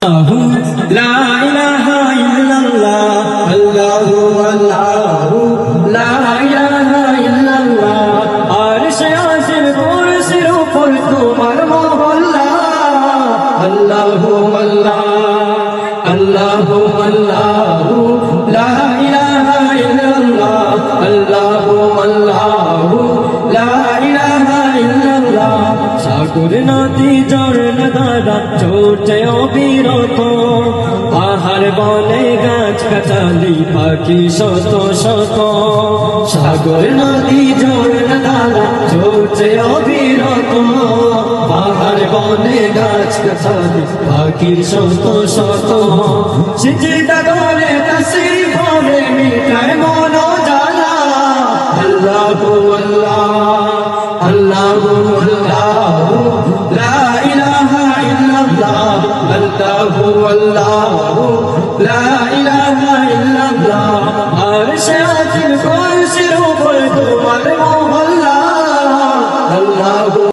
লা ইলাহা ইল্লাল্লাহ আল্লাহু আল্লাহু লা ইলাহা ইল্লাল্লাহ আরশে আজিম কুরসির উপর তোমার মহল্লা আল্লাহু আল্লাহ আল্লাহু আল্লাহু লা ইলাহা ইল্লাল্লাহ আল্লাহু আল্লাহু লা ইলাহা ইল্লাল্লাহ সাগর নদী ঝরনা ধারা ছোটে অবিরত পাহাড় বনে গাছ গাছালি পাখি শত শত সাগর নদী ঝরনা ধারা ছোটে অবিরত পাহাড় বনে গাছ গাছালি পাখি শত শত সিজদা করে তাসবিহ ভরে মিটায় মন জ্বালা আল্লাহু আল্লাহ আল্লাহু আল্লাহু লা ইলাহা ইল্লাল্লাহ আল্লাহু আল্লাহু লা